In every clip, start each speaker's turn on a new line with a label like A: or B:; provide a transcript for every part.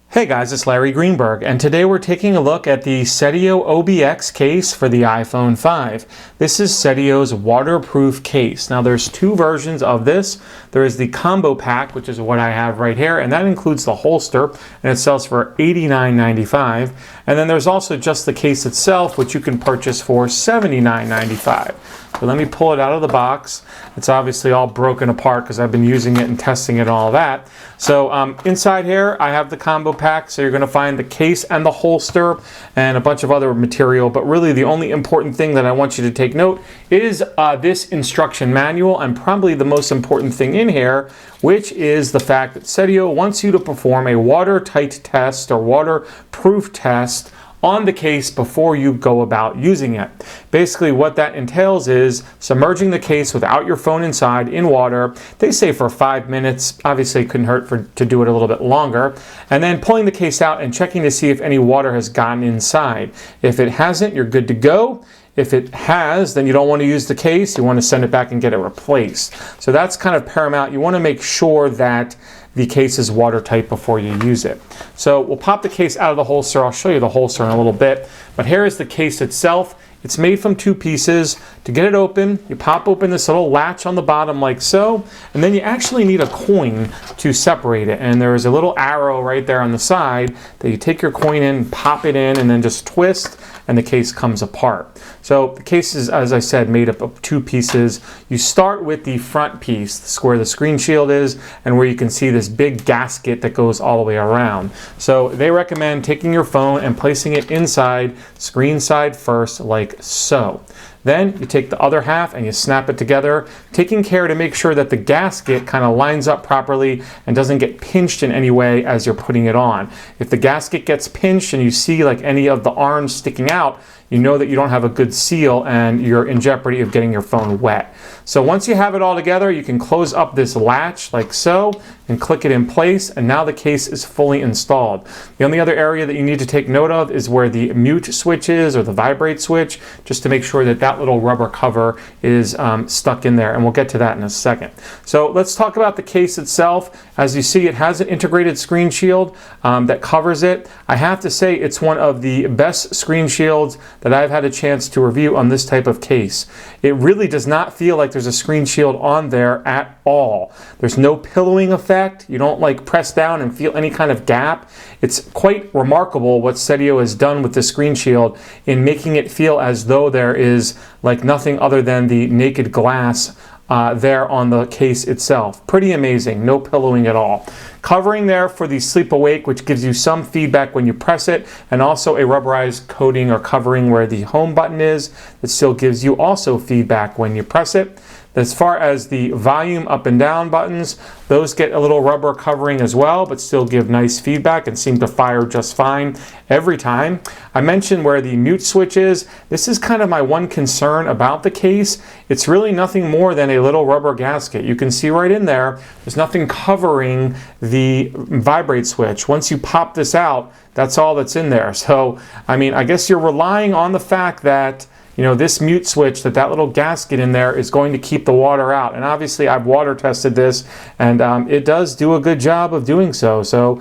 A: Hey guys, it's Larry Greenberg, and today we're taking a look at the Seidio OBEX case for the iPhone 5. This is Seidio's waterproof case. Now there's two versions of this. There is the combo pack, which is what I have right here, and that includes the holster, and it sells for $89.95. And then there's also just the case itself, which you can purchase for $79.95. So let me pull it out of the box. It's obviously all broken apart because I've been using it and testing it and all that. So inside here, I have the combo pack. So you're going to find the case and the holster and a bunch of other material. But really the only important thing that I want you to take note is this instruction manual, and probably the most important thing in here, which is the fact that Seidio wants you to perform a watertight test or waterproof test on the case before you go about using it. Basically what that entails is submerging the case without your phone inside in water. They say for 5 minutes. Obviously it couldn't hurt to do it a little bit longer. And then pulling the case out and checking to see if any water has gotten inside. If it hasn't, you're good to go. If it has, then you don't want to use the case. You want to send it back and get it replaced. So that's kind of paramount. You want to make sure that the case is watertight before you use it. So we'll pop the case out of the holster. I'll show you the holster in a little bit. But here is the case itself. It's made from two pieces. To get it open, you pop open this little latch on the bottom like so, and then you actually need a coin to separate it. And there is a little arrow right there on the side that you take your coin in, pop it in, and then just twist, and the case comes apart. So the case is, as I said, made up of two pieces. You start with the front piece, where the screen shield is, and where you can see this big gasket that goes all the way around. So they recommend taking your phone and placing it inside, screen side first, like so. Then you take the other half and you snap it together, taking care to make sure that the gasket kind of lines up properly and doesn't get pinched in any way as you're putting it on. If the gasket gets pinched and you see like any of the arms sticking out, you know that you don't have a good seal and you're in jeopardy of getting your phone wet. So once you have it all together, you can close up this latch like so and click it in place, and now the case is fully installed. The only other area that you need to take note of is where the mute switch is, or the vibrate switch, just to make sure that that little rubber cover is stuck in there, and we'll get to that in a second. So let's talk about the case itself. As you see, it has an integrated screen shield that covers it. I have to say it's one of the best screen shields that I've had a chance to review on this type of case. It really does not feel like there's a screen shield on there at all. There's no pillowing effect. You don't like press down and feel any kind of gap. It's quite remarkable what Seidio has done with the screen shield in making it feel as though there is like nothing other than the naked glass there on the case itself. Pretty amazing, no pillowing at all. Covering there for the Sleep Awake, which gives you some feedback when you press it, and also a rubberized coating or covering where the home button is that still gives you also feedback when you press it. As far as the volume up and down buttons, those get a little rubber covering as well, but still give nice feedback and seem to fire just fine every time. I mentioned where the mute switch is. This is kind of my one concern about the case. It's really nothing more than a little rubber gasket. You can see right in there, there's nothing covering the vibrate switch. Once you pop this out, that's all that's in there. So, I mean, I guess you're relying on the fact that this mute switch, that little gasket in there is going to keep the water out. And obviously I've water tested this, and it does do a good job of doing so. So,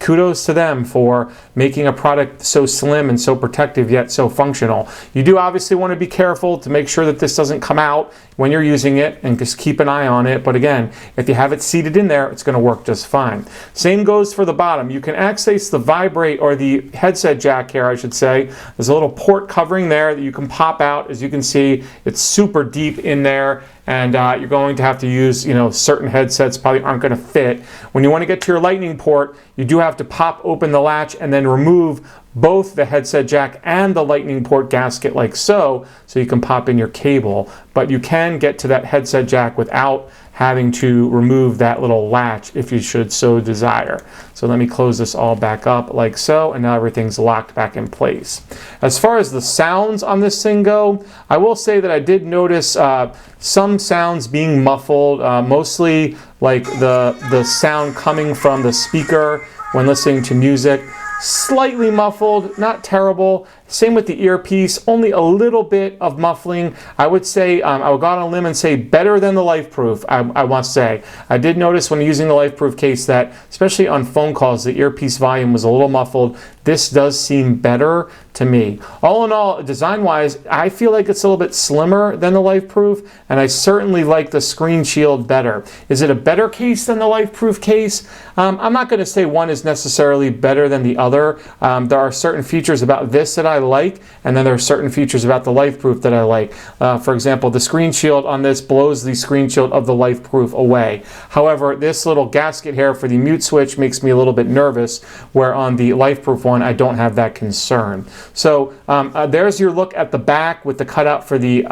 A: kudos to them for making a product so slim and so protective yet so functional. You do obviously want to be careful to make sure that this doesn't come out when you're using it, and just keep an eye on it. But again, if you have it seated in there, it's going to work just fine. Same goes for the bottom. You can access the vibrate, or the headset jack here, I should say. There's a little port covering there that you can pop out. As you can see, it's super deep in there, and you're going to have to use, certain headsets probably aren't going to fit. When you want to get to your lightning port, you do have to pop open the latch and then remove both the headset jack and the lightning port gasket like so you can pop in your cable. But you can get to that headset jack without having to remove that little latch if you should so desire. So let me close this all back up like so, and now everything's locked back in place. As far as the sounds on this thing go, I will say that I did notice some sounds being muffled, mostly like the sound coming from the speaker when listening to music. Slightly muffled, not terrible. Same with the earpiece, only a little bit of muffling. I would say, I would go out on a limb and say better than the LifeProof, I want to say. I did notice when using the LifeProof case that, especially on phone calls, the earpiece volume was a little muffled. This does seem better to me. All in all, design-wise, I feel like it's a little bit slimmer than the LifeProof, and I certainly like the screen shield better. Is it a better case than the LifeProof case? I'm not going to say one is necessarily better than the other. There are certain features about this that I like, and then there are certain features about the LifeProof that I like. For example, the screen shield on this blows the screen shield of the LifeProof away. However, this little gasket here for the mute switch makes me a little bit nervous, where on the LifeProof one, I don't have that concern. So there's your look at the back with the cutout for the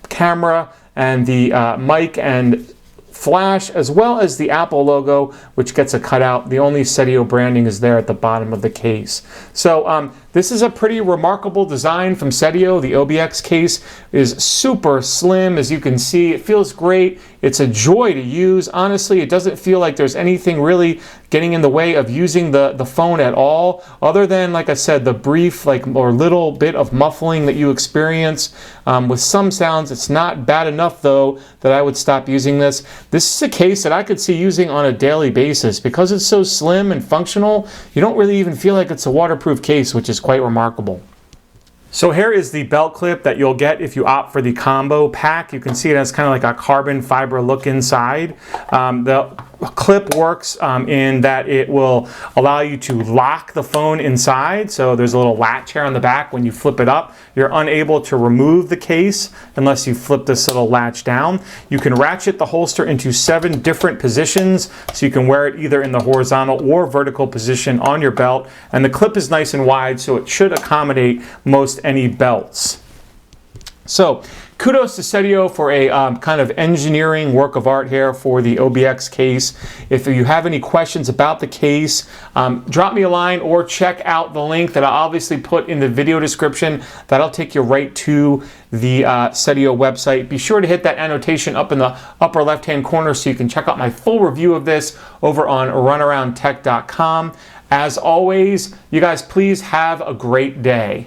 A: camera and the mic and flash, as well as the Apple logo, which gets a cutout. The only Seidio branding is there at the bottom of the case. So this is a pretty remarkable design from Seidio. The OBX case is super slim, as you can see. It feels great. It's a joy to use. Honestly, it doesn't feel like there's anything really getting in the way of using the phone at all, other than, like I said, the brief or little bit of muffling that you experience with some sounds. It's not bad enough, though, that I would stop using this. This is a case that I could see using on a daily basis. Because it's so slim and functional, you don't really even feel like it's a waterproof case, which is quite remarkable. So here is the belt clip that you'll get if you opt for the combo pack. You can see it has kind of like a carbon fiber look inside. The clip works in that it will allow you to lock the phone inside. So there's a little latch here on the back. When you flip it up, you're unable to remove the case unless you flip this little latch down. You can ratchet the holster into 7 different positions, so you can wear it either in the horizontal or vertical position on your belt. And the clip is nice and wide, so it should accommodate most any belts. So kudos to Seidio for a kind of engineering work of art here for the OBX case. If you have any questions about the case, drop me a line or check out the link that I obviously put in the video description. That'll take you right to the Seidio website. Be sure to hit that annotation up in the upper left-hand corner so you can check out my full review of this over on runaroundtech.com. As always, you guys, please have a great day.